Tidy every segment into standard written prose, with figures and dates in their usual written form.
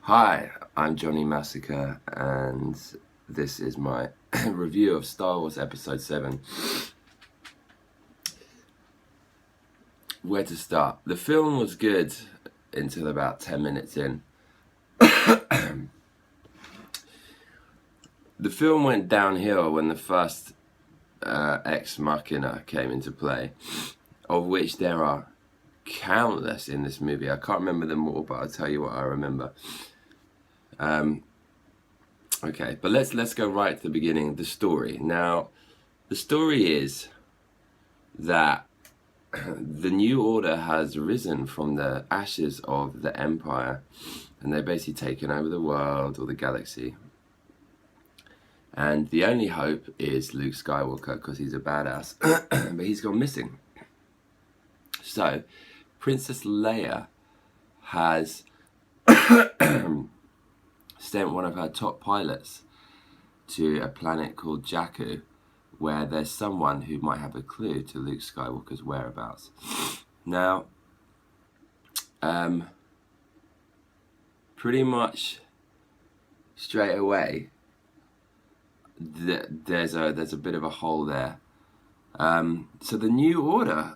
Hi, I'm Johnny Massacre, and this is my review of Star Wars Episode 7. Where to start? The film was good until about 10 minutes in. The film went downhill when the first Ex Machina came into play, of which there are countless in this movie. I can't remember them all, but I'll tell you what I remember. Okay, but let's go right to the beginning. The story. Now, the story is that the New Order has risen from the ashes of the Empire, and they've basically taken over the world or the galaxy. And the only hope is Luke Skywalker, because he's a badass, but he's gone missing. So, Princess Leia has sent one of her top pilots to a planet called Jakku, where there's someone who might have a clue to Luke Skywalker's whereabouts. Now, pretty much straight away, there's a bit of a hole there. So the New Order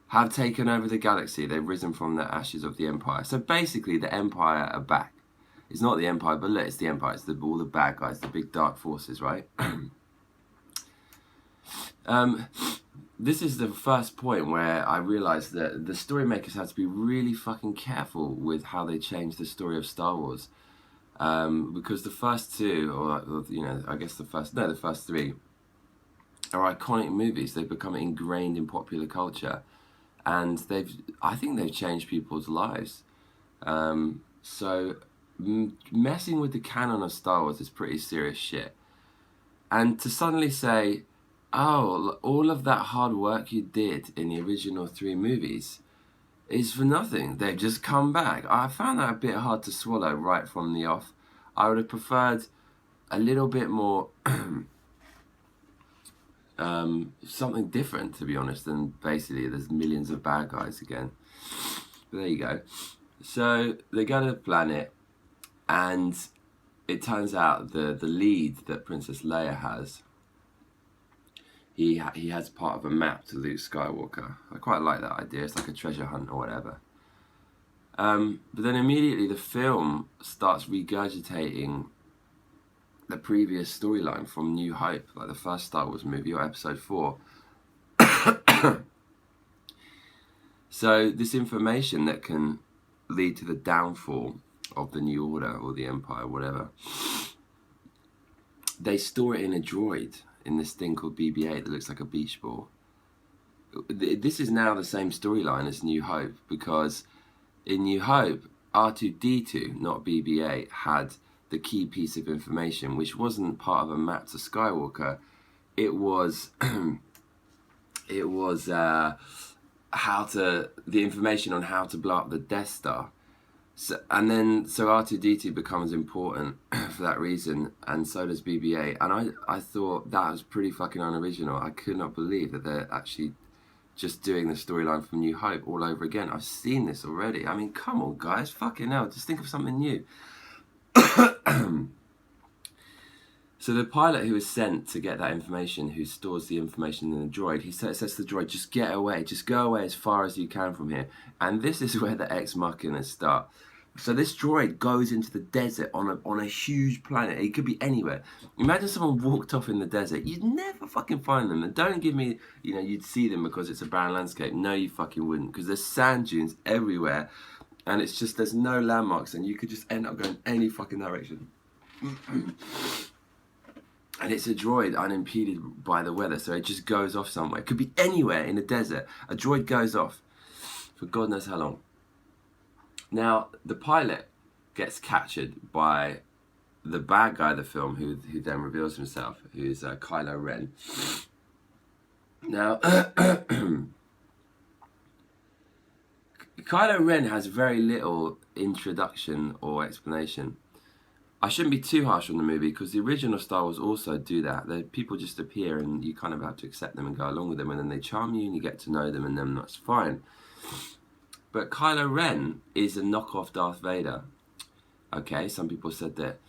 have taken over the galaxy. They've risen from the ashes of the Empire. So basically, the Empire are back. It's not the Empire, but look, it's the Empire. It's all the bad guys, the big dark forces, right? This is the first point where I realised that the story makers had to be really fucking careful with how they change the story of Star Wars. Because the first two, or you know, I guess the first three are iconic movies. They've become ingrained in popular culture, and I think they've changed people's lives. So messing with the canon of Star Wars is pretty serious shit. And to suddenly say, oh, all of that hard work you did in the original 3 movies is for nothing. They've just come back. I found that a bit hard to swallow right from the off. I would have preferred a little bit more something different, to be honest, than basically there's millions of bad guys again. But there you go. So they go to the planet, and it turns out the lead that Princess Leia has, he has part of a map to Luke Skywalker. I quite like that idea. It's like a treasure hunt or whatever. But then immediately the film starts regurgitating the previous storyline from New Hope, like the first Star Wars movie, or Episode 4. So this information that can lead to the downfall of the New Order or the Empire, whatever, they store it in a droid in this thing called BB-8 that looks like a beach ball. This is now the same storyline as New Hope, because in New Hope, R2-D2, not BB-8, had the key piece of information, which wasn't part of a map to Skywalker. It was the information on how to blow up the Death Star. So R2-D2 becomes important for that reason, and so does BB-8. And I thought that was pretty fucking unoriginal. I could not believe that they're actually just doing the storyline from New Hope all over again. I've seen this already. I mean, come on, guys, fucking hell, just think of something new. So the pilot who was sent to get that information, who stores the information in the droid, he says to the droid, just get away, just go away as far as you can from here. And this is where the Ex Machina start. So this droid goes into the desert on a huge planet. It could be anywhere. Imagine someone walked off in the desert. You'd never fucking find them. And don't give me, you'd see them because it's a barren landscape. No, you fucking wouldn't, because there's sand dunes everywhere. And it's just, there's no landmarks, and you could just end up going any fucking direction. And it's a droid unimpeded by the weather, so it just goes off somewhere. It could be anywhere in the desert. A droid goes off for God knows how long. Now, the pilot gets captured by the bad guy of the film, who then reveals himself, who's Kylo Ren. Now, Kylo Ren has very little introduction or explanation. I shouldn't be too harsh on the movie, because the original Star Wars also do that. People just appear and you kind of have to accept them and go along with them, and then they charm you and you get to know them, and then that's fine. But Kylo Ren is a knockoff Darth Vader. Okay, some people said that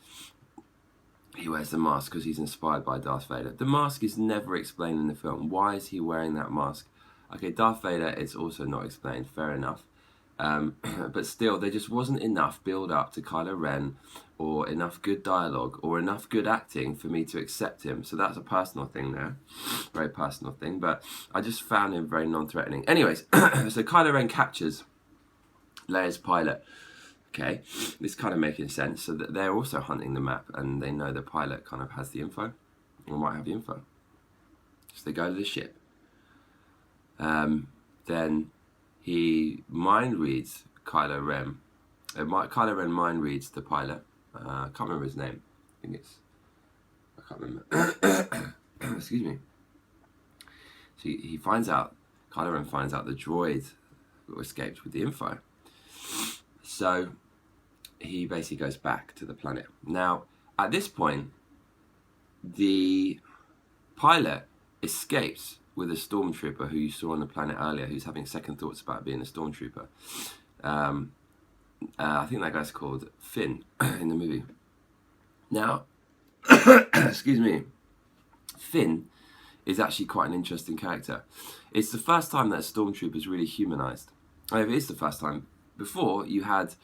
he wears the mask because he's inspired by Darth Vader. The mask is never explained in the film. Why is he wearing that mask? Okay, Darth Vader is also not explained, fair enough. But still, there just wasn't enough build up to Kylo Ren, or enough good dialogue, or enough good acting for me to accept him. So that's a personal thing there, very personal thing. But I just found him very non-threatening. Anyways, so Kylo Ren captures Leia's pilot. Okay, this kind of making sense. So that they're also hunting the map, and they know the pilot kind of has the info, or might have the info. So they go to the ship. Then he mind reads Kylo Ren. Kylo Ren mind reads the pilot. I can't remember his name. I can't remember. Excuse me. So he finds out, Kylo Ren finds out the droid escaped with the info. So he basically goes back to the planet. Now, at this point, the pilot escapes with a stormtrooper who you saw on the planet earlier, who's having second thoughts about being a stormtrooper. I think that guy's called Finn in the movie. Now, excuse me, Finn is actually quite an interesting character. It's the first time that a stormtrooper is really humanized. I mean, it is the first time. Before, you had,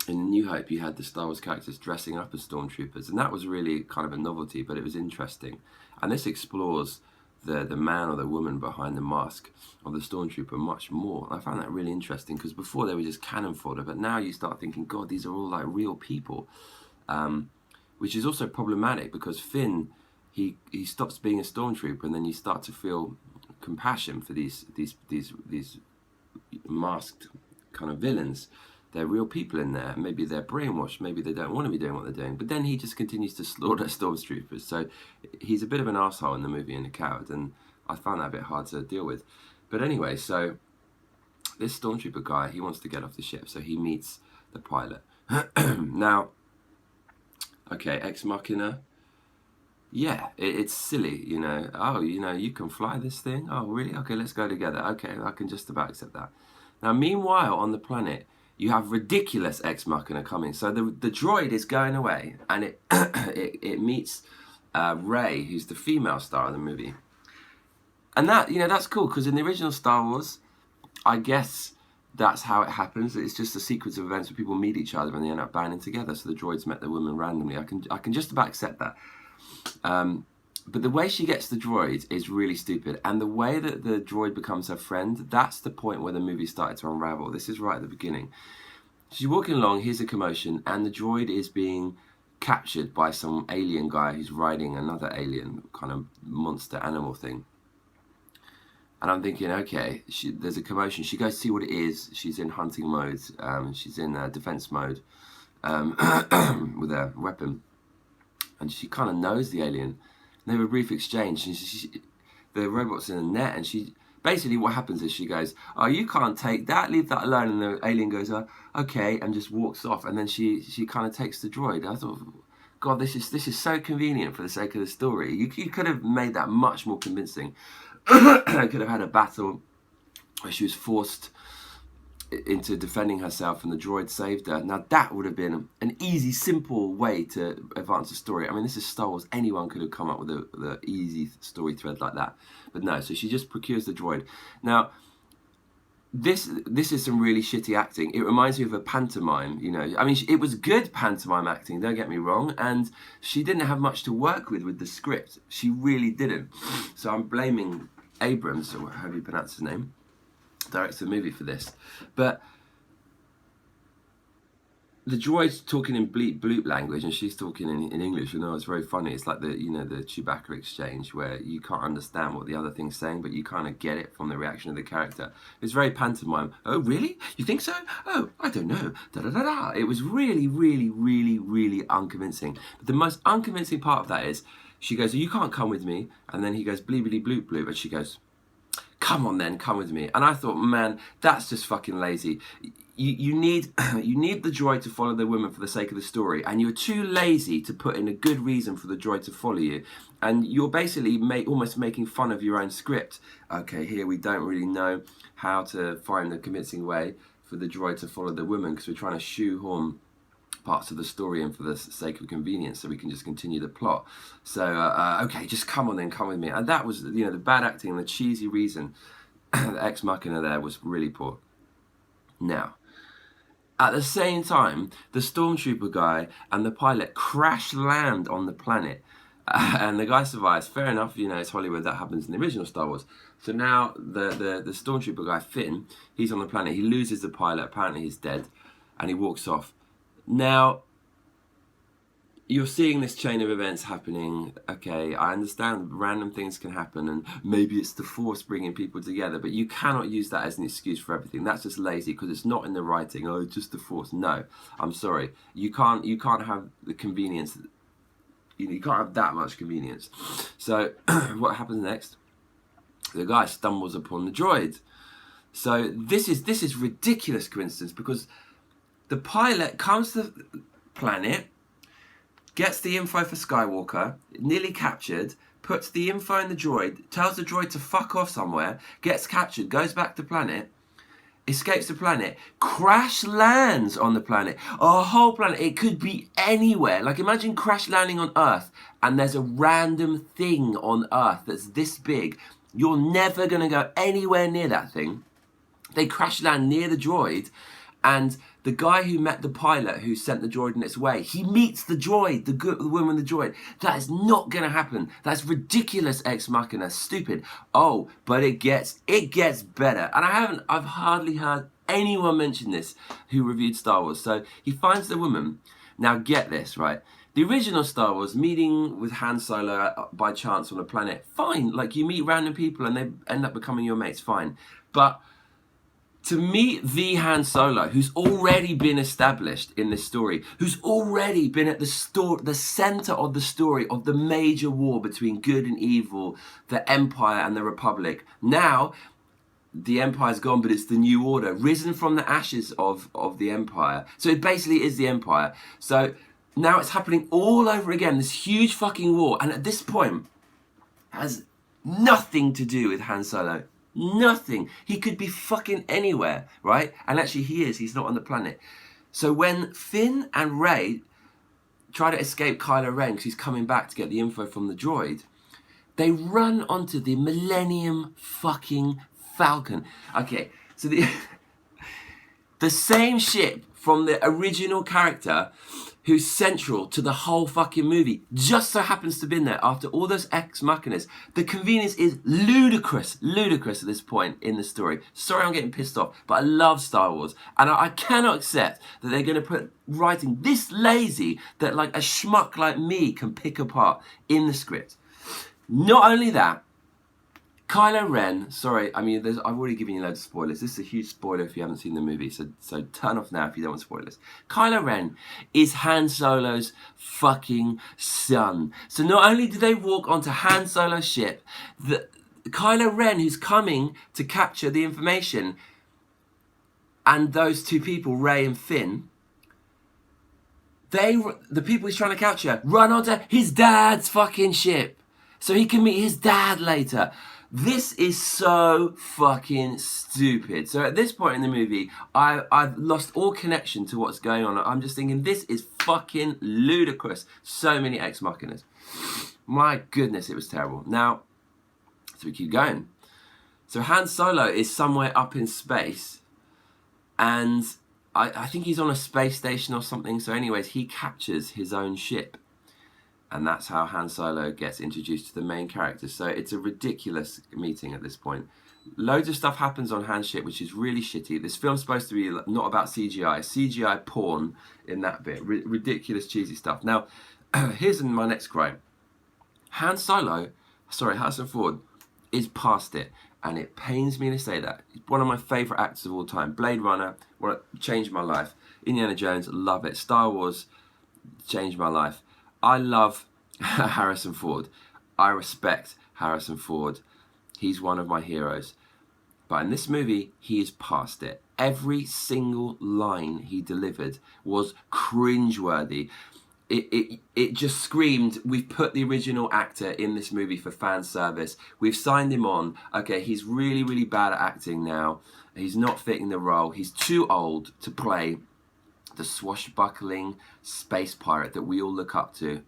in New Hope, you had the Star Wars characters dressing up as stormtroopers, and that was really kind of a novelty, but it was interesting. And this explores the man or the woman behind the mask of the stormtrooper much more. I found that really interesting, because before they were just cannon fodder, but now you start thinking, God, these are all like real people, which is also problematic, because Finn, he stops being a stormtrooper, and then you start to feel compassion for these masked kind of villains. They're real people in there. Maybe they're brainwashed. Maybe they don't want to be doing what they're doing. But then he just continues to slaughter stormtroopers. So he's a bit of an asshole in the movie and a coward. And I found that a bit hard to deal with. But anyway, so this stormtrooper guy, he wants to get off the ship. So he meets the pilot. Now, okay, Ex Machina. Yeah, it's silly, you know. Oh, you know, you can fly this thing? Oh, really? Okay, let's go together. Okay, I can just about accept that. Now, meanwhile, on the planet, you have ridiculous Ex Machina coming. So the droid is going away, and it it meets Rey, who's the female star of the movie. And that, you know, that's cool, because in the original Star Wars, I guess that's how it happens. It's just a sequence of events where people meet each other and they end up banding together. So the droids met the woman randomly. I can just about accept that. But the way she gets the droid is really stupid. And the way that the droid becomes her friend, that's the point where the movie started to unravel. This is right at the beginning. She's walking along, here's a commotion, and the droid is being captured by some alien guy who's riding another alien kind of monster animal thing. And I'm thinking, okay, there's a commotion. She goes to see what it is. She's in hunting mode. She's in defense mode with a weapon. And she kind of knows the alien. And they have a brief exchange. And the robot's in a net. And she basically, what happens is she goes, oh, you can't take that. Leave that alone. And the alien goes, oh, okay, and just walks off. And then she kind of takes the droid. I thought, God, this is so convenient for the sake of the story. You could have made that much more convincing. I could have had a battle where she was forced into defending herself and the droid saved her. Now that would have been an easy, simple way to advance the story. I mean, this is Star Wars. Anyone could have come up with the easy story thread like that. But no, so she just procures the droid. Now, this is some really shitty acting. It reminds me of a pantomime, you know. I mean, it was good pantomime acting, don't get me wrong. And she didn't have much to work with the script. She really didn't. So I'm blaming Abrams, or however you pronounce his name, directs the movie for this. But the droid's talking in bleep bloop language and she's talking in English. You know, it's very funny. It's like the Chewbacca exchange where you can't understand what the other thing's saying, but you kind of get it from the reaction of the character. It's very pantomime. Oh, really? You think so? Oh, I don't know. Da da da da. It was really, really, really, really unconvincing. But the most unconvincing part of that is she goes, oh, you can't come with me. And then he goes, bleepity bloop bloop. And she goes, come on then, come with me. And I thought, man, that's just fucking lazy. You need the droid to follow the woman for the sake of the story, and you're too lazy to put in a good reason for the droid to follow you, and you're basically almost making fun of your own script. Okay, here we don't really know how to find the convincing way for the droid to follow the woman because we're trying to shoehorn parts of the story in for the sake of convenience, so we can just continue the plot. So okay, just come on then, come with me. And that was, you know, the bad acting and the cheesy reason. The ex machina there was really poor. Now, at the same time, the stormtrooper guy and the pilot crash land on the planet. And the guy survives. Fair enough, you know, it's Hollywood, that happens in the original Star Wars. So now the stormtrooper guy, Finn, he's on the planet. He loses the pilot, apparently he's dead, and he walks off. Now, you're seeing this chain of events happening. Okay, I understand random things can happen, and maybe it's the Force bringing people together, but you cannot use that as an excuse for everything. That's just lazy, because it's not in the writing. Oh, it's just the Force. No, I'm sorry. You can't have the convenience. You can't have that much convenience. So what happens next? The guy stumbles upon the droid. So this is ridiculous coincidence, because the pilot comes to the planet, gets the info for Skywalker, nearly captured, puts the info in the droid, tells the droid to fuck off somewhere, gets captured, goes back to planet, escapes the planet, crash lands on the planet. A whole planet. It could be anywhere. Like, imagine crash landing on Earth and there's a random thing on Earth that's this big. You're never going to go anywhere near that thing. They crash land near the droid, and the guy who met the pilot who sent the droid in its way, he meets the droid, the woman, the droid. That is not going to happen. That's ridiculous, ex machina, stupid. Oh, but it gets better. And I've hardly heard anyone mention this who reviewed Star Wars. So he finds the woman. Now get this, right? The original Star Wars, meeting with Han Solo by chance on a planet, fine. Like, you meet random people and they end up becoming your mates, fine. But to meet the Han Solo, who's already been established in this story, who's already been at the center of the story of the major war between good and evil, the Empire and the Republic. Now, the Empire's gone, but it's the New Order, risen from the ashes of the Empire. So it basically is the Empire. So now it's happening all over again, this huge fucking war. And at this point, has nothing to do with Han Solo. Nothing. He could be fucking anywhere, right? And actually he is. He's not on the planet. So when Finn and Rey try to escape Kylo Ren because he's coming back to get the info from the droid, they run onto the Millennium fucking Falcon. Okay, so the same ship from the original character who's central to the whole fucking movie just so happens to have been there after all those ex machinas. The convenience is ludicrous at this point in the story. Sorry I'm getting pissed off, but I love Star Wars, and I cannot accept that they're going to put writing this lazy that like a schmuck like me can pick apart in the script. Not only that, Kylo Ren, sorry, I mean, I've already given you loads of spoilers. This is a huge spoiler if you haven't seen the movie, so turn off now if you don't want spoilers. Kylo Ren is Han Solo's fucking son. So not only do they walk onto Han Solo's ship, Kylo Ren, who's coming to capture the information, and those two people, Rey and Finn, the people he's trying to capture, run onto his dad's fucking ship so he can meet his dad later. This is so fucking stupid. So at this point in the movie, I've lost all connection to what's going on. I'm just thinking, this is fucking ludicrous. So many ex machinas. My goodness, it was terrible. Now, so we keep going. So Han Solo is somewhere up in space, and I think he's on a space station or something. So anyways, he captures his own ship. And that's how Han Solo gets introduced to the main characters. So it's a ridiculous meeting at this point. Loads of stuff happens on Han's ship, which is really shitty. This film's supposed to be not about CGI. CGI porn in that bit. Ridiculous, cheesy stuff. Now, here's my next gripe. Harrison Ford is past it. And it pains me to say that. He's one of my favourite actors of all time. Blade Runner, changed my life. Indiana Jones, love it. Star Wars, changed my life. I love Harrison Ford. I respect Harrison Ford. He's one of my heroes. But in this movie, he is past it. Every single line he delivered was cringeworthy. It just screamed, we've put the original actor in this movie for fan service. We've signed him on. Okay, he's really, really bad at acting now. He's not fitting the role. He's too old to play the swashbuckling space pirate that we all look up to.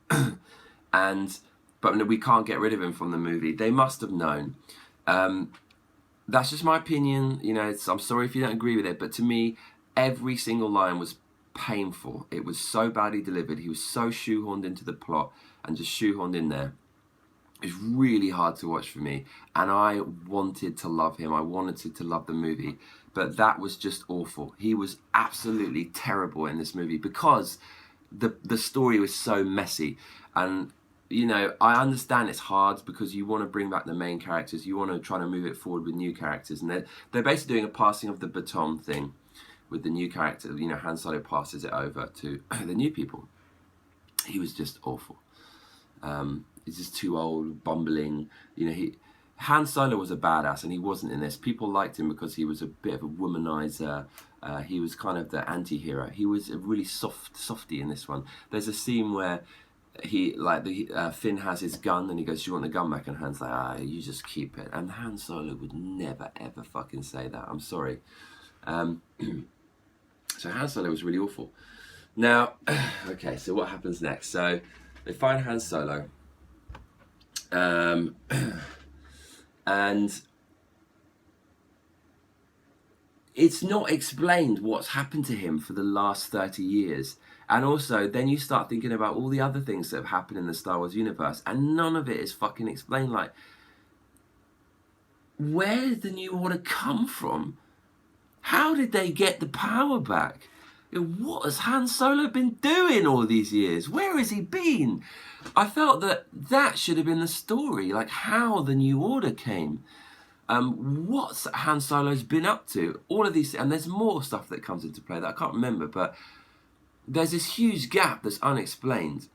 But we can't get rid of him from the movie. They must have known. That's just my opinion. You know, I'm sorry if you don't agree with it, but to me, every single line was painful. It was so badly delivered. He was so shoehorned into the plot and just shoehorned in there. It was really hard to watch for me, and I wanted to love him. I wanted to love the movie, but that was just awful. He was absolutely terrible in this movie because the story was so messy. And you know, I understand it's hard because you want to bring back the main characters. You want to try to move it forward with new characters, and they're basically doing a passing of the baton thing with the new character. You know, Han Solo passes it over to the new people. He was just awful. He's just too old, bumbling. You know, Han Solo was a badass, and he wasn't in this. People liked him because he was a bit of a womanizer. He was kind of the anti-hero. He was a really softy in this one. There's a scene where Finn has his gun, and he goes, "Do you want the gun back?" And Han's like, you just keep it. And Han Solo would never ever fucking say that. I'm sorry. So Han Solo was really awful. Now, okay, so what happens next? So they find Han Solo. And it's not explained what's happened to him for the last 30 years. And also, then you start thinking about all the other things that have happened in the Star Wars universe, and none of it is fucking explained. Like, where did the New Order come from? How did they get the power back? What has Han Solo been doing all these years? Where has he been? I felt that should have been the story, like how the New Order came. What's Han Solo's been up to? All of these, and there's more stuff that comes into play that I can't remember, but there's this huge gap that's unexplained,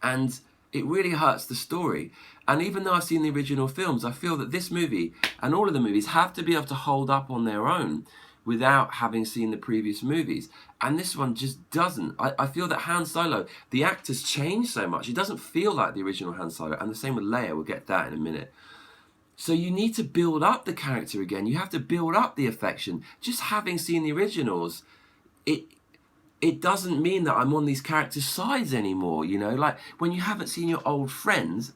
and it really hurts the story. And even though I've seen the original films, I feel that this movie and all of the movies have to be able to hold up on their own without having seen the previous movies. And this one just doesn't. I feel that Han Solo, the actor's changed so much. It doesn't feel like the original Han Solo. And the same with Leia. We'll get that in a minute. So you need to build up the character again. You have to build up the affection. Just having seen the originals, it doesn't mean that I'm on these characters' sides anymore, you know? Like, when you haven't seen your old friends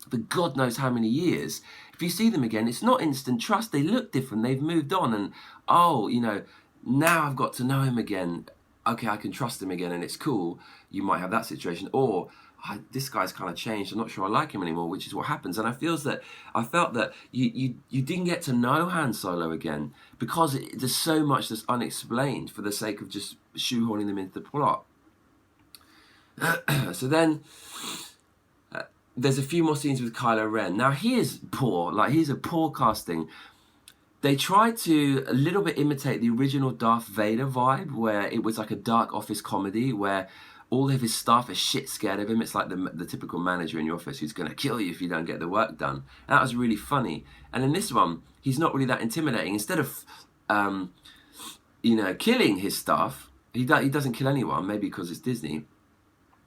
for God knows how many years, if you see them again, it's not instant trust. They look different. They've moved on. And, oh, you know, now I've got to know him again. Okay, I can trust him again, and it's cool. You might have that situation. Or, this guy's kind of changed. I'm not sure I like him anymore, which is what happens. And I felt that you didn't get to know Han Solo again because there's so much that's unexplained for the sake of just shoehorning them into the plot. So then there's a few more scenes with Kylo Ren. Now he is poor. Like, he's a poor casting. They tried to a little bit imitate the original Darth Vader vibe, where it was like a dark office comedy where all of his staff are shit scared of him. It's like the typical manager in your office who's going to kill you if you don't get the work done. And that was really funny. And in this one, he's not really that intimidating. Instead of, killing his staff, he doesn't kill anyone, maybe because it's Disney.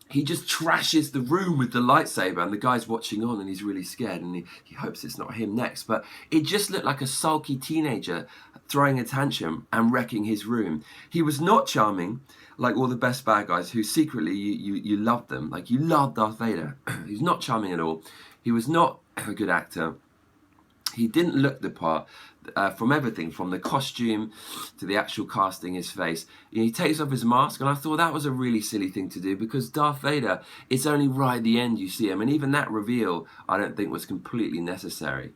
He just trashes the room with the lightsaber, and the guy's watching on, and he's really scared, and he hopes it's not him next. But it just looked like a sulky teenager throwing a tantrum and wrecking his room. He was not charming, like all the best bad guys who secretly you loved them. Like, you loved Darth Vader. He's not charming at all. He was not a good actor. He didn't look the part from everything, from the costume to the actual casting, his face. He takes off his mask, and I thought that was a really silly thing to do because Darth Vader, it's only right at the end you see him. And even that reveal, I don't think was completely necessary.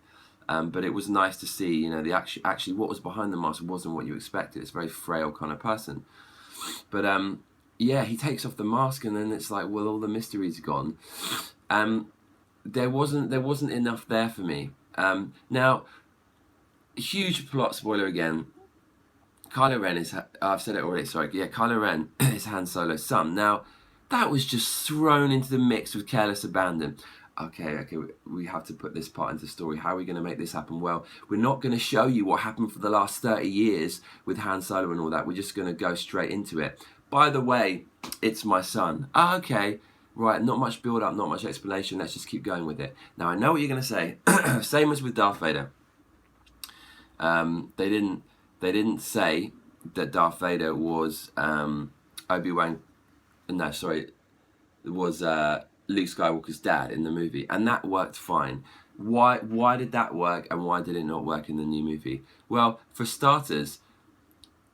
But it was nice to see, you know, actually what was behind the mask wasn't what you expected. It's a very frail kind of person. But yeah, he takes off the mask, and then it's like, well, all the mystery's gone. There wasn't enough there for me. Now, huge plot spoiler again. Kylo Ren is, I've said it already, sorry. Yeah, Kylo Ren is Han Solo's son. Now, that was just thrown into the mix with careless abandon. Okay, we have to put this part into the story. How are we going to make this happen? Well, we're not going to show you what happened for the last 30 years with Han Solo and all that. We're just going to go straight into it. By the way, it's my son. Okay, right, not much build up, not much explanation. Let's just keep going with it. Now, I know what you're going to say. Same as with Darth Vader. They didn't say that Darth Vader was Obi-Wan. No, sorry, was Luke Skywalker's dad in the movie, and that worked fine. Why did that work, and why did it not work in the new movie? Well, for starters,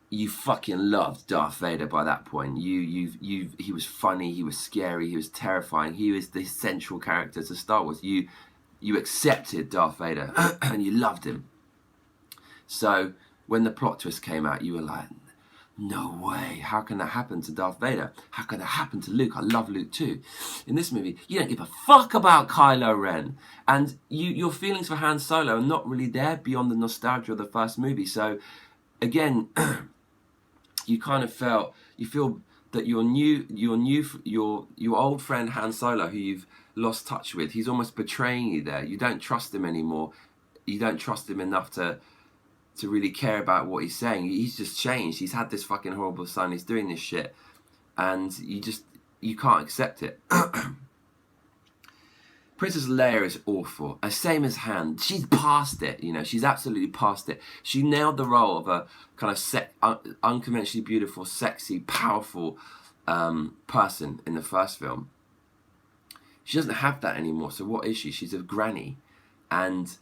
you fucking loved Darth Vader by that point. He was funny, he was scary, he was terrifying, he was the central character to Star Wars. You accepted Darth Vader and you loved him. So when the plot twist came out, you were like, no way, how can that happen to Darth Vader? How can that happen to Luke? I love Luke too. In this movie, you don't give a fuck about Kylo Ren. And your feelings for Han Solo are not really there beyond the nostalgia of the first movie. So again, you kind of feel that your old friend Han Solo, who you've lost touch with, he's almost betraying you there. You don't trust him anymore. You don't trust him enough to really care about what he's saying. He's just changed. He's had this fucking horrible son. He's doing this shit, and you can't accept it. Princess Leia is awful. Same as Han. She's past it, you know. She's absolutely past it. She nailed the role of a kind of unconventionally beautiful, sexy, powerful person in the first film. She doesn't have that anymore. So what is she? She's a granny. And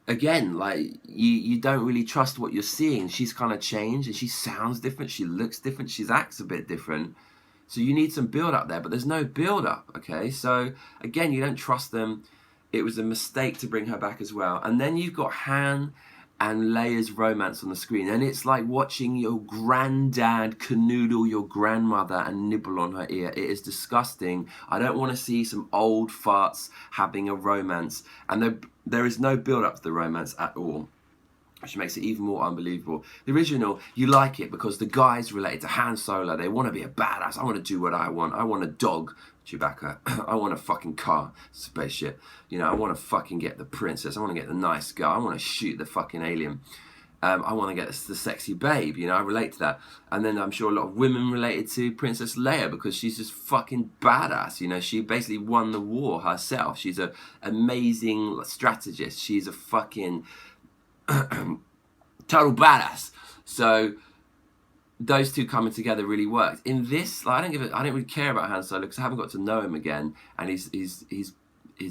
again, like, you don't really trust what you're seeing. She's kind of changed, and she sounds different. She looks different. She acts a bit different. So you need some build-up there, but there's no build-up, okay? So, again, you don't trust them. It was a mistake to bring her back as well. And then you've got Han and Leia's romance on the screen, and it's like watching your granddad canoodle your grandmother and nibble on her ear. It is disgusting. I don't want to see some old farts having a romance. And there is no build-up to the romance at all, which makes it even more unbelievable. The original, you like it because the guys related to Han Solo. They want to be a badass. I want to do what I want. I want a dog, Chewbacca. I want a fucking car, spaceship. You know, I want to fucking get the princess. I want to get the nice guy. I want to shoot the fucking alien. I want to get the sexy babe. You know, I relate to that. And then I'm sure a lot of women related to Princess Leia because she's just fucking badass. You know, she basically won the war herself. She's an amazing strategist. She's a fucking total badass. So those two coming together really worked. In this, like, I don't really care about Han Solo because I haven't got to know him again, and his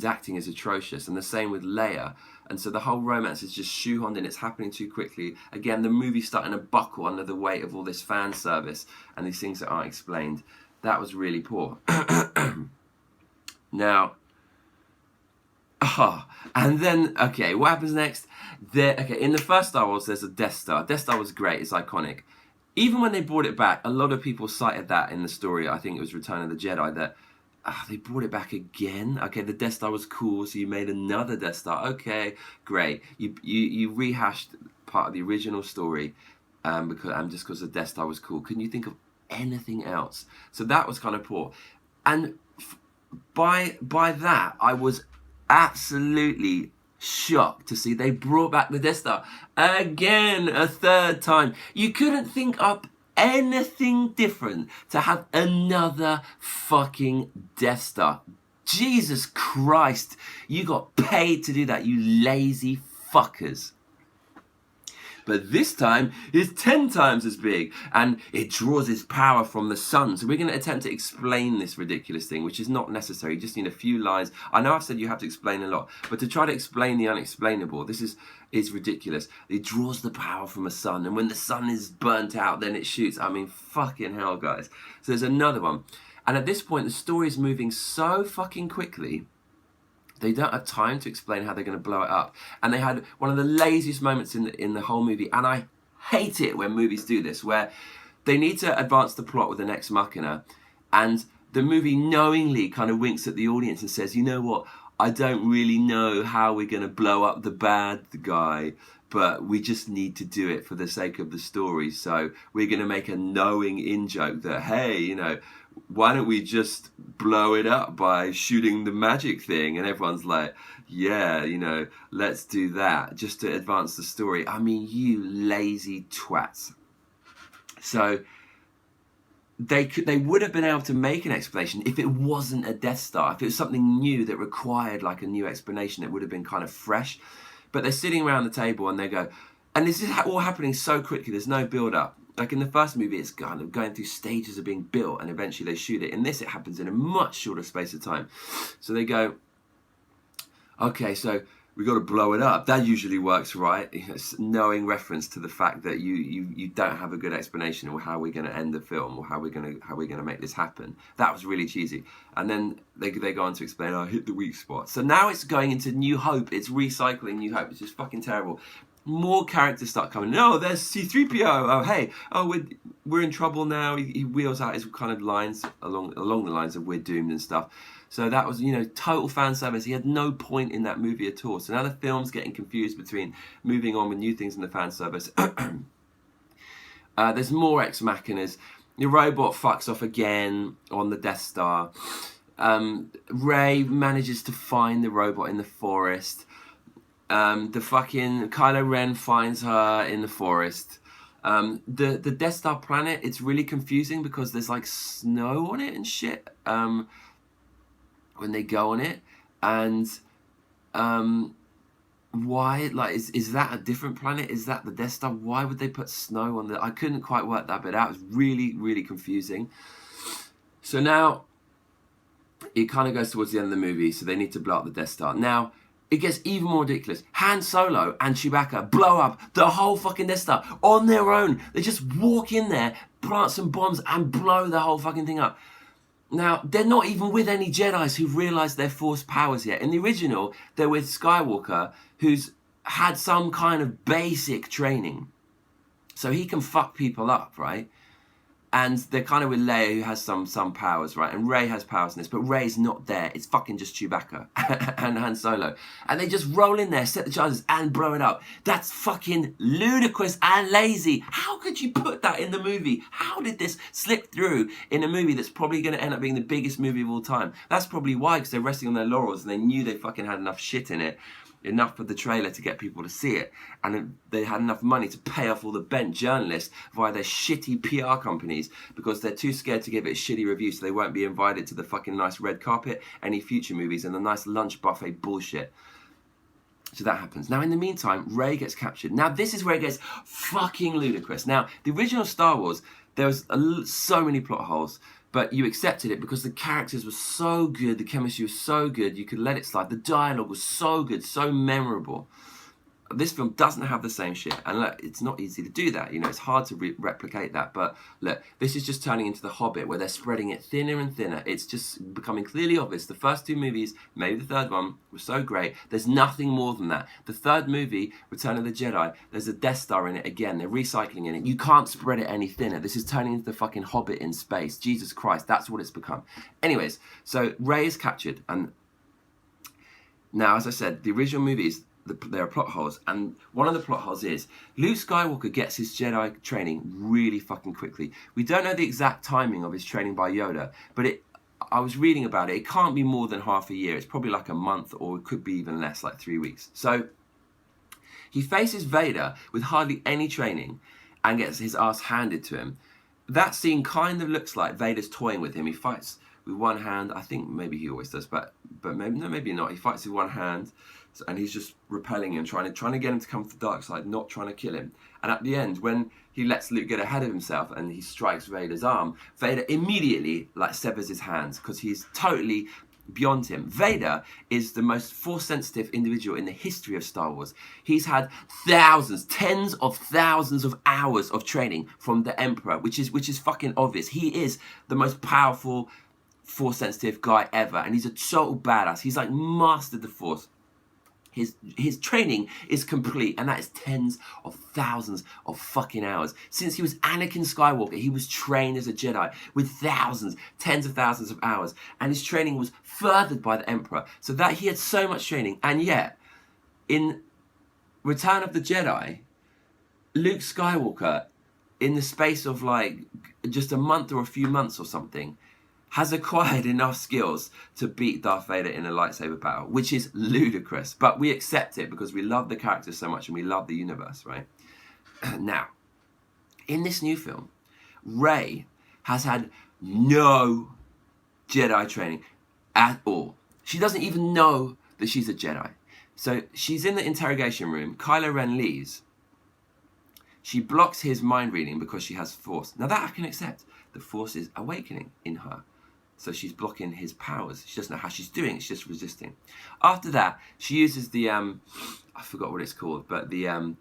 acting is atrocious, and the same with Leia. And so the whole romance is just shoehorned in. It's happening too quickly. Again, the movie's starting to buckle under the weight of all this fan service and these things that aren't explained. That was really poor. Now, and then, okay, what happens next? In the first Star Wars, there's a Death Star. Death Star was great. It's iconic. Even when they brought it back, a lot of people cited that in the story. I think it was Return of the Jedi, that they brought it back again. Okay, the Death Star was cool, so you made another Death Star. Okay, great. You rehashed part of the original story because the Death Star was cool. Couldn't you think of anything else? So that was kind of poor. And by that, I was absolutely shocked to see they brought back the Death Star again, a third time. You couldn't think up anything different to have another fucking Death Star. Jesus Christ, you got paid to do that, you lazy fuckers. But this time, it's 10 times as big, and it draws its power from the sun. So we're going to attempt to explain this ridiculous thing, which is not necessary. You just need a few lines. I know I've said you have to explain a lot, but to try to explain the unexplainable, this is ridiculous. It draws the power from the sun, and when the sun is burnt out, then it shoots. I mean, fucking hell, guys. So there's another one. And at this point, the story is moving so fucking quickly, they don't have time to explain how they're going to blow it up. And they had one of the laziest moments in the whole movie. And I hate it when movies do this, where they need to advance the plot with an ex machina. And the movie knowingly kind of winks at the audience and says, you know what, I don't really know how we're going to blow up the bad guy, but we just need to do it for the sake of the story. So we're going to make a knowing in-joke that, hey, you know, why don't we just blow it up by shooting the magic thing? And everyone's like, yeah, you know, let's do that just to advance the story. I mean, you lazy twats. So they would have been able to make an explanation if it wasn't a Death Star. If it was something new that required like a new explanation, it would have been kind of fresh. But they're sitting around the table and they go, And this is all happening so quickly. There's no build up. Like in the first movie, it's kind of going through stages of being built, and eventually they shoot it. In this, it happens in a much shorter space of time. So they go, okay, so we got to blow it up. That usually works, right? It's knowing reference to the fact that you don't have a good explanation of how we're going to end the film or how we're going to make this happen. That was really cheesy. And then they go on to explain, oh, hit the weak spot. So now it's going into New Hope. It's recycling New Hope. It's just fucking terrible. More characters start coming. Oh, there's C-3PO. Oh, hey. Oh, we're in trouble now. He wheels out his kind of lines along the lines of we're doomed and stuff. So that was, total fan service. He had no point in that movie at all. So now the film's getting confused between moving on with new things in the fan service. There's more ex machinas. The robot fucks off again on the Death Star. Rey manages to find the robot in the forest. The fucking Kylo Ren finds her in the forest. The Death Star planet, it's really confusing because there's like snow on it and shit when they go on it. And why, like, is that a different planet? Is that the Death Star? Why would they put snow on I couldn't quite work that bit out. It was really, really confusing. So now it kind of goes towards the end of the movie, so they need to blow up the Death Star. Now, it gets even more ridiculous. Han Solo and Chewbacca blow up the whole fucking Death Star on their own. They just walk in there, plant some bombs, and blow the whole fucking thing up. Now, they're not even with any Jedis who've realised their Force powers yet. In the original, they're with Skywalker, who's had some kind of basic training. So he can fuck people up, right? And they're kind of with Leia, who has some powers, right? And Rey has powers in this, but Rey's not there. It's fucking just Chewbacca and Han Solo. And they just roll in there, set the charges, and blow it up. That's fucking ludicrous and lazy. How could you put that in the movie? How did this slip through in a movie that's probably going to end up being the biggest movie of all time? That's probably why, because they're resting on their laurels and they knew they fucking had enough shit in it. Enough for the trailer to get people to see it, and they had enough money to pay off all the bent journalists via their shitty PR companies because they're too scared to give it a shitty review, so they won't be invited to the fucking nice red carpet, any future movies, and the nice lunch buffet bullshit. So that happens. Now, in the meantime, Rey gets captured. Now, this is where it gets fucking ludicrous. Now, the original Star Wars, there was so many plot holes, but you accepted it because the characters were so good, the chemistry was so good, you could let it slide. The dialogue was so good, so memorable. This film doesn't have the same shit, and look, it's not easy to do that. It's hard to replicate that. But look, this is just turning into The Hobbit, where they're spreading it thinner and thinner. It's just becoming clearly obvious. The first two movies, maybe the third one, were so great. There's nothing more than that. The third movie, Return of the Jedi, there's a Death Star in it again. They're recycling in it. You can't spread it any thinner. This is turning into the fucking Hobbit in space. Jesus Christ, that's what it's become. Anyways, so Rey is captured, and now, as I said, the original movies, there are plot holes, and one of the plot holes is Luke Skywalker gets his Jedi training really fucking quickly. We don't know the exact timing of his training by Yoda, but I was reading about it. It can't be more than half a year. It's probably like a month, or it could be even less, like 3 weeks. So he faces Vader with hardly any training and gets his ass handed to him. That scene kind of looks like Vader's toying with him. He fights with one hand. I think maybe he always does, but maybe not. He fights with one hand, and he's just repelling him, trying to get him to come to the dark side, not trying to kill him. And at the end, when he lets Luke get ahead of himself and he strikes Vader's arm, Vader immediately severs his hands because he's totally beyond him. Vader is the most force-sensitive individual in the history of Star Wars. He's had thousands, tens of thousands of hours of training from the Emperor, which is fucking obvious. He is the most powerful force-sensitive guy ever, and he's a total badass. He's mastered the Force. His training is complete, and that is tens of thousands of fucking hours. Since he was Anakin Skywalker, he was trained as a Jedi with thousands, tens of thousands of hours, and his training was furthered by the Emperor, so that he had so much training. And yet, in Return of the Jedi, Luke Skywalker, in the space of just a month or a few months or something, has acquired enough skills to beat Darth Vader in a lightsaber battle, which is ludicrous. But we accept it because we love the characters so much and we love the universe, right? Now, in this new film, Rey has had no Jedi training at all. She doesn't even know that she's a Jedi. So she's in the interrogation room. Kylo Ren leaves. She blocks his mind reading because she has Force. Now that I can accept. The Force is awakening in her. So she's blocking his powers. She doesn't know how she's doing. She's just resisting. After that, she uses the I forgot what it's called, but the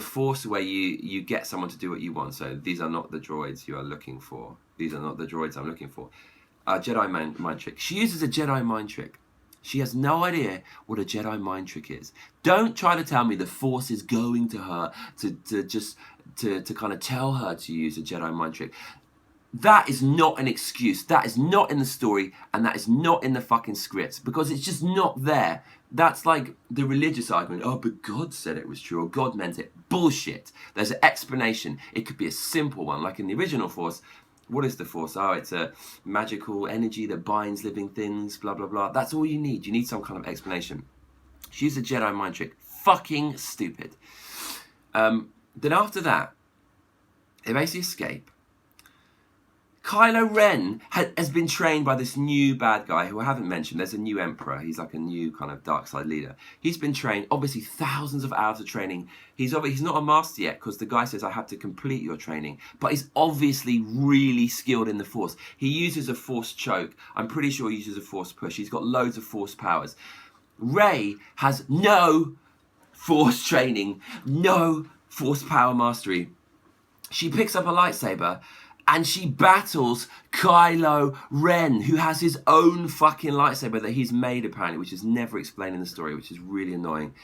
Force where you get someone to do what you want. So these are not the droids you are looking for. These are not the droids I'm looking for. Jedi mind trick. She uses a Jedi mind trick. She has no idea what a Jedi mind trick is. Don't try to tell me the Force is going to her to kind of tell her to use a Jedi mind trick. That is not an excuse. That is not in the story, and that is not in the fucking script, because it's just not there. That's like the religious argument. Oh, but God said it was true, or God meant it. Bullshit. There's an explanation. It could be a simple one, like in the original Force. What is the Force? Oh, it's a magical energy that binds living things, blah, blah, blah. That's all you need. You need some kind of explanation. She used a Jedi mind trick. Fucking stupid. Then after that, they basically escape. Kylo Ren has been trained by this new bad guy who I haven't mentioned. There's a new emperor. He's like a new kind of dark side leader. He's been trained, obviously thousands of hours of training. He's not a master yet because the guy says, I have to complete your training. But he's obviously really skilled in the Force. He uses a Force choke. I'm pretty sure he uses a Force push. He's got loads of Force powers. Rey has no Force training, no Force power mastery. She picks up a lightsaber and she battles Kylo Ren, who has his own fucking lightsaber that he's made apparently, which is never explained in the story, which is really annoying.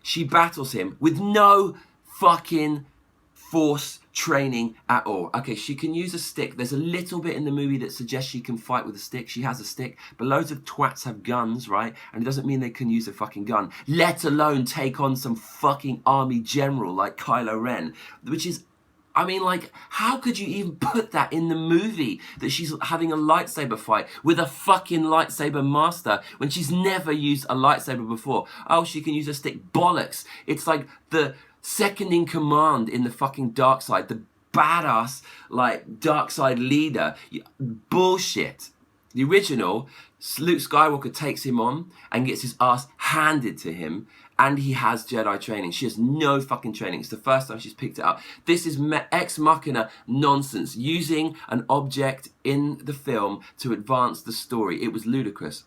She battles him with no fucking Force training at all. Okay, she can use a stick. There's a little bit in the movie that suggests she can fight with a stick. She has a stick, but loads of twats have guns, right? And it doesn't mean they can use a fucking gun, let alone take on some fucking army general like Kylo Ren, which is, I mean, like, how could you even put that in the movie, that she's having a lightsaber fight with a fucking lightsaber master when she's never used a lightsaber before? Oh, she can use a stick. Bollocks. It's like the second in command in the fucking dark side, the badass, like, dark side leader. Bullshit. The original, Luke Skywalker takes him on and gets his ass handed to him, and he has Jedi training. She has no fucking training. It's the first time she's picked it up. This is ex machina nonsense, using an object in the film to advance the story. It was ludicrous.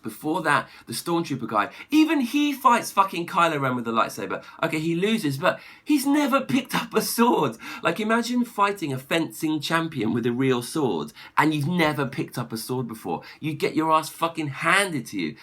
Before that, the Stormtrooper guy, even he fights fucking Kylo Ren with a lightsaber. Okay, he loses, but he's never picked up a sword. Like, imagine fighting a fencing champion with a real sword, and you've never picked up a sword before. You get your ass fucking handed to you.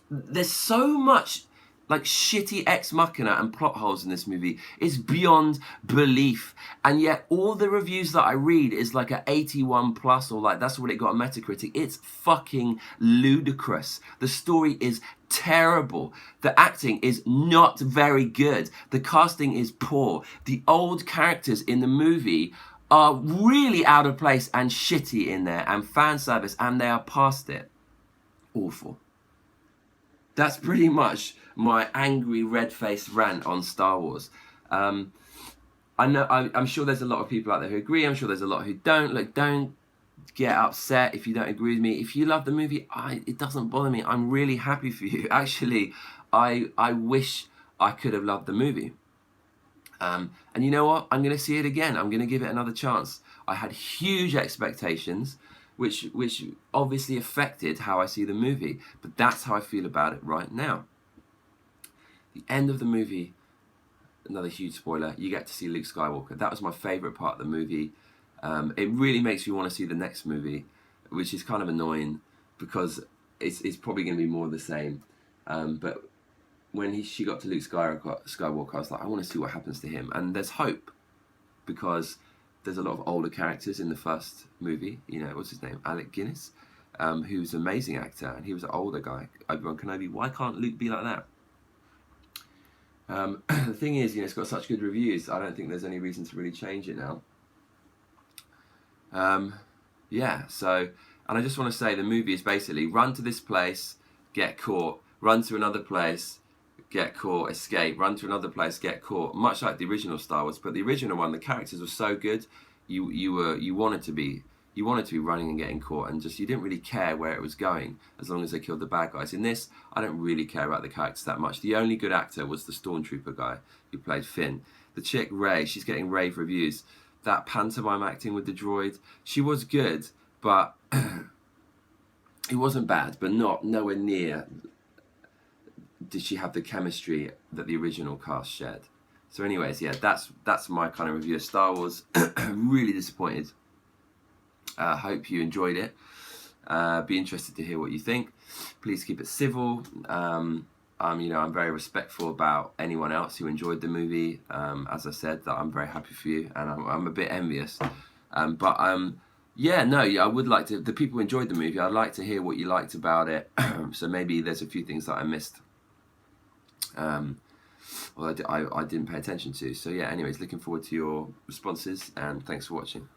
There's so much like shitty ex machina and plot holes in this movie. It's beyond belief, and yet all the reviews that I read is like a 81 plus, or like that's what it got on Metacritic. It's fucking ludicrous. The story is terrible. The acting is not very good. The casting is poor. The old characters in the movie are really out of place and shitty in there, and fan service, and they are past it. Awful. That's pretty much my angry red-faced rant on Star Wars. I'm sure there's a lot of people out there who agree. I'm sure there's a lot who don't. Look, don't get upset if you don't agree with me. If you love the movie, it doesn't bother me. I'm really happy for you. Actually, I wish I could have loved the movie. And you know what? I'm going to see it again. I'm going to give it another chance. I had huge expectations, which obviously affected how I see the movie, but that's how I feel about it right now. The end of the movie, another huge spoiler, you get to see Luke Skywalker. That was my favourite part of the movie. It really makes me want to see the next movie, which is kind of annoying because it's probably going to be more of the same. But when she got to Luke Skywalker, I was like, I want to see what happens to him. And there's hope, because there's a lot of older characters in the first movie. You know, what's his name? Alec Guinness, who's an amazing actor, and he was an older guy. Obi-Wan Kenobi. Why can't Luke be like that? The thing is, it's got such good reviews. I don't think there's any reason to really change it now. Yeah. So, and I just want to say, the movie is basically run to this place, get caught, run to another place, get caught, escape, run to another place, get caught. Much like the original Star Wars, but the original one, the characters were so good, you wanted to be running and getting caught, and just you didn't really care where it was going as long as they killed the bad guys. In this, I don't really care about the characters that much. The only good actor was the Stormtrooper guy who played Finn. The chick Ray, she's getting rave reviews. That pantomime acting with the droid, she was good, but it wasn't bad, but nowhere near did she have the chemistry that the original cast shared. So anyways, yeah, that's my kind of review of Star Wars. Really disappointed. Hope you enjoyed it. Be interested to hear what you think. Please keep it civil. I'm very respectful about anyone else who enjoyed the movie. As I said, that I'm very happy for you, and I'm a bit envious. I would like to. The people who enjoyed the movie, I'd like to hear what you liked about it. So maybe there's a few things that I missed. I didn't pay attention to. So yeah. Anyways, looking forward to your responses, and thanks for watching.